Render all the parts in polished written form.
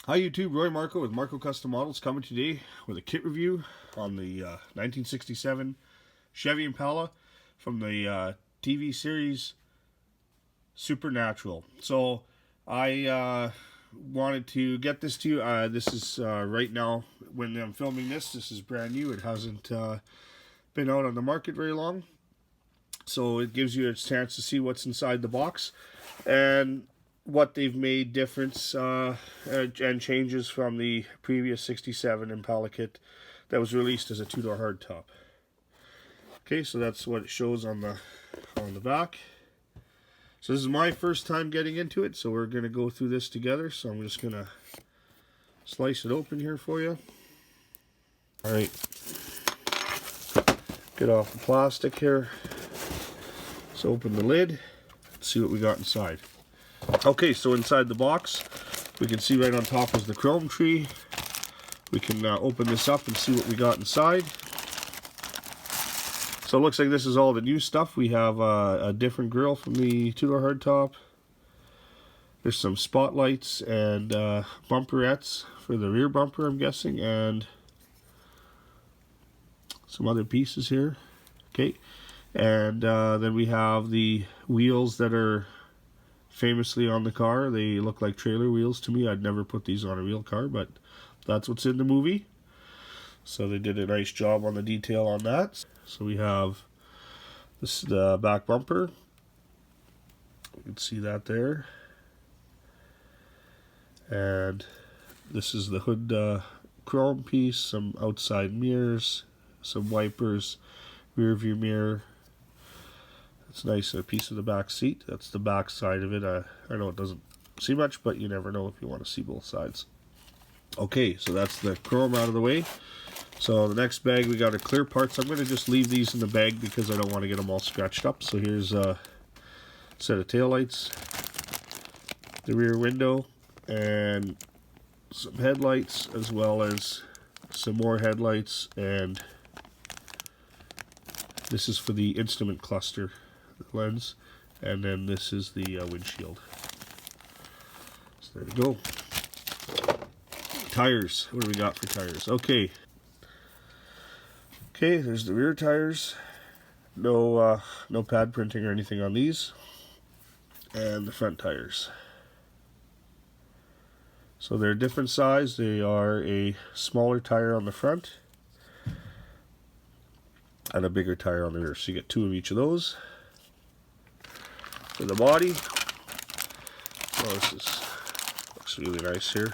Hi YouTube, Roy Marko with Marko Custom Models coming today with a kit review on the 1967 Chevy Impala from the TV series Supernatural. So I wanted to get this to you. This is right now when I'm filming this. This is brand new. It hasn't been out on the market very long. So it gives you a chance to see what's inside the box and what they've made difference and changes from the previous 67 Impala kit that was released as a two-door hardtop. Okay, so that's what it shows on the back. So this is my first time getting into it, so we're going to go through this together. So I'm just going to slice it open here for you. Alright, get off the plastic here. Let's open the lid and see what we got inside. Okay, so inside the box, we can see right on top is the chrome tree. We can open this up and see what we got inside. So it looks like this is all the new stuff. We have a different grille from the two-door hardtop. There's some spotlights and bumperettes for the rear bumper, I'm guessing, and some other pieces here. Okay, and then we have the wheels that are famously on the car. They look like trailer wheels to me. I'd never put these on a real car, but that's what's in the movie. So they did a nice job on the detail on that. So we have this, the back bumper. You can see that there. And this is the hood chrome piece, some outside mirrors, some wipers, rear view mirror. It's nice, a piece of the back seat. That's the back side of it. I know it doesn't see much, but you never know if you want to see both sides. Okay, so that's the chrome out of the way. So the next bag, we got our clear parts. I'm going to just leave these in the bag because I don't want to get them all scratched up. So here's a set of taillights, the rear window, and some headlights, as well as some more headlights, and this is for the instrument cluster lens, and then this is the windshield. So there we go. Tires. What do we got for tires? Okay, there's the rear tires. No pad printing or anything on these. And the front tires. So they're different size. They are a smaller tire on the front and a bigger tire on the rear. So you get two of each of those. For the body, oh, looks really nice here.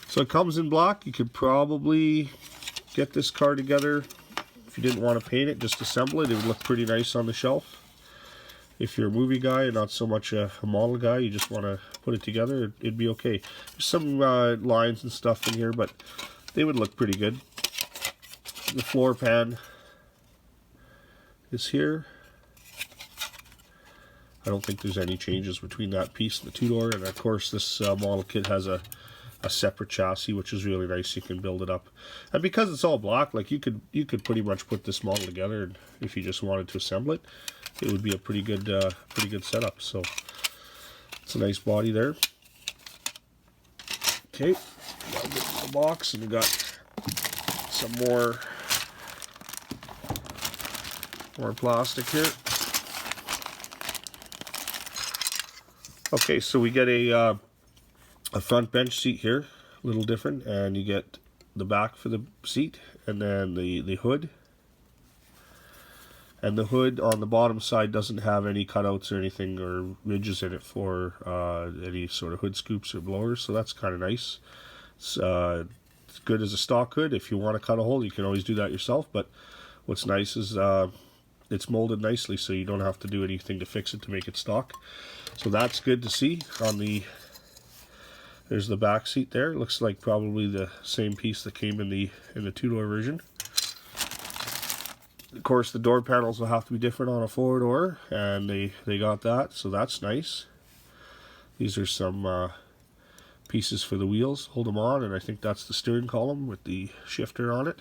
So it comes in black. You could probably get this car together if you didn't want to paint it, just assemble it. It would look pretty nice on the shelf. If you're a movie guy and not so much a model guy, you just want to put it together, it'd be okay. There's some lines and stuff in here, but they would look pretty good. The floor pan is here. I don't think there's any changes between that piece and the two-door, and of course this model kit has a separate chassis, which is really nice. You can build it up, and because it's all black, like you could pretty much put this model together, and if you just wanted to assemble it, it would be a pretty good setup. So it's a nice body there. Okay, got the box, and we got some more plastic here. Okay, so we get a front bench seat here, a little different, and you get the back for the seat, and then the hood. And the hood on the bottom side doesn't have any cutouts or anything or ridges in it for any sort of hood scoops or blowers, so that's kind of nice. It's good as a stock hood. If you want to cut a hole, you can always do that yourself, but what's nice is it's molded nicely, so you don't have to do anything to fix it to make it stock. So that's good to see. There's the back seat there. It looks like probably the same piece that came in the two-door version. Of course, the door panels will have to be different on a four-door, and they got that, so that's nice. These are some pieces for the wheels. Hold them on, and I think that's the steering column with the shifter on it.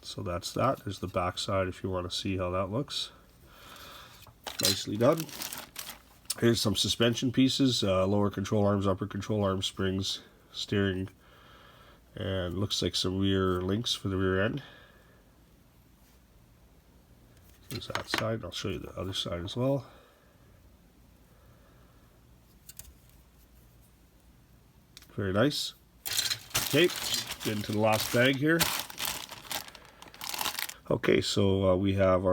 So that's that. There's the back side if you want to see how that looks. Nicely done. Here's some suspension pieces, lower control arms, upper control arm, springs, steering, and looks like some rear links for the rear end. There's that side. I'll show you the other side as well. Very nice. Okay, get into the last bag here. Okay, so we have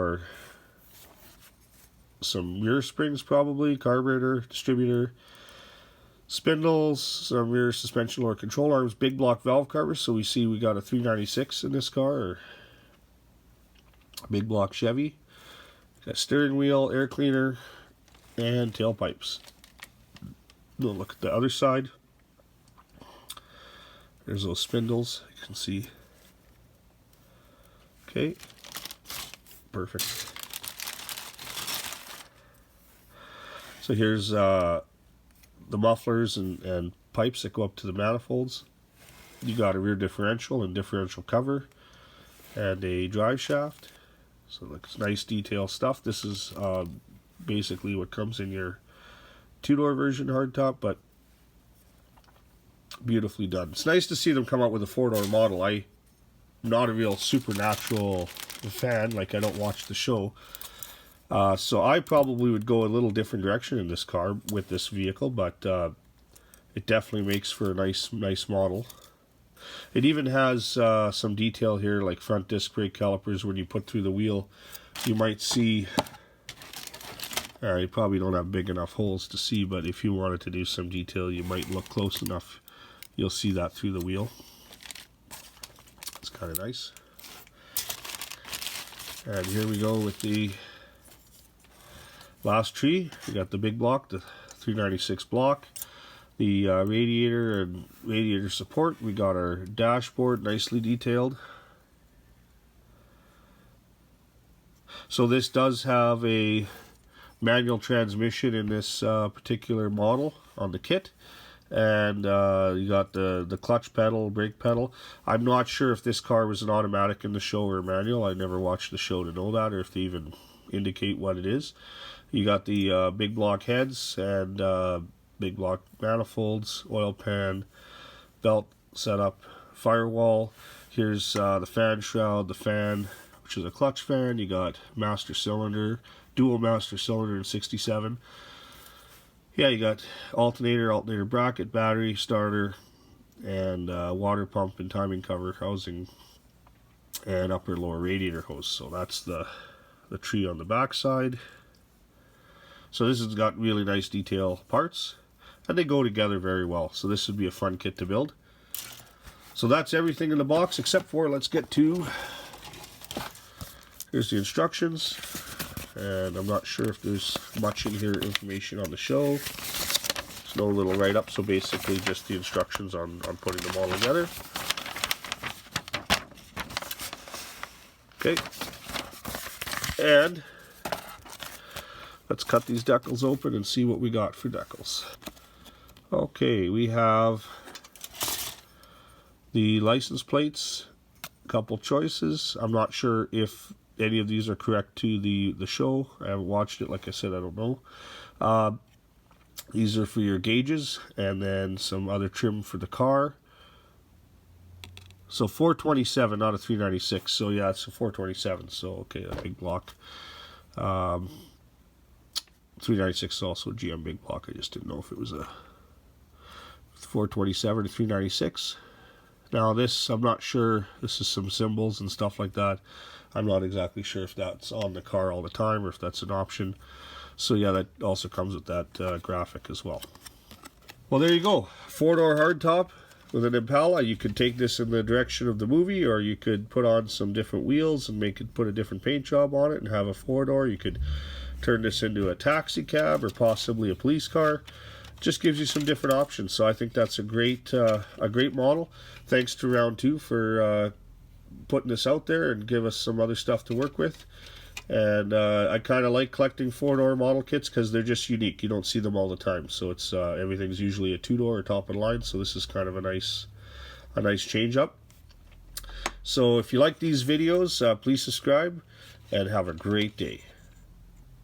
some rear springs, probably, carburetor, distributor, spindles, some rear suspension lower control arms, big block valve covers. So we see we got a 396 in this car, or big block Chevy. Got steering wheel, air cleaner, and tailpipes. We'll look at the other side. There's those spindles, you can see. Okay, perfect. So here's the mufflers and pipes that go up to the manifolds. You got a rear differential and differential cover, and a drive shaft. So it's nice detail stuff. This is basically what comes in your two-door version hardtop, but beautifully done. It's nice to see them come out with a four-door model. I'm not a real Supernatural fan, like I don't watch the show. So I probably would go a little different direction in this car with this vehicle, but it definitely makes for a nice model. It even has some detail here, like front disc brake calipers. When you put through the wheel, you might see, you probably don't have big enough holes to see, but if you wanted to do some detail, you might look close enough. You'll see that through the wheel. It's kind of nice. And here we go with the last tree. We got the big block, the 396 block. The radiator and radiator support. We got our dashboard nicely detailed. So this does have a manual transmission in this particular model on the kit. And you got the clutch pedal, brake pedal. I'm not sure if this car was an automatic in the show or a manual. I never watched the show to know that, or if they even indicate what it is. You got the big block heads and big block manifolds, oil pan, belt setup, firewall. Here's the fan shroud, the fan, which is a clutch fan. You got master cylinder, dual master cylinder in 67. Yeah, you got alternator bracket, battery, starter, and water pump and timing cover housing, and upper lower radiator hose. So that's the tree on the back side. So this has got really nice detail parts, and they go together very well. So this would be a fun kit to build. So that's everything in the box, except for, let's get to, here's the instructions. And I'm not sure if there's much in here information on the show. There's no little write-up, so basically just the instructions on putting them all together. Okay. And let's cut these decals open and see what we got for decals. Okay, we have the license plates, a couple choices. I'm not sure if any of these are correct to the show. I haven't watched it, like I said, I don't know. These are for your gauges, and then some other trim for the car. So 427, not a 396. So yeah, it's a 427. So okay, a big block. 396 is also a GM big block. I just didn't know if it was a 427 or 396. Now this, I'm not sure. This is some symbols and stuff like that. I'm not exactly sure if that's on the car all the time or if that's an option. So yeah, that also comes with that graphic as well. Well, there you go. Four-door hardtop with an Impala. You could take this in the direction of the movie, or you could put on some different wheels and put a different paint job on it and have a four-door. You could turn this into a taxi cab or possibly a police car. Just gives you some different options. So I think that's a great model. Thanks to Round 2 for putting this out there and give us some other stuff to work with. And I kind of like collecting four-door model kits because they're just unique. You don't see them all the time. So it's everything's usually a two-door or top of the line. So this is kind of a nice change up. So if you like these videos, please subscribe and have a great day.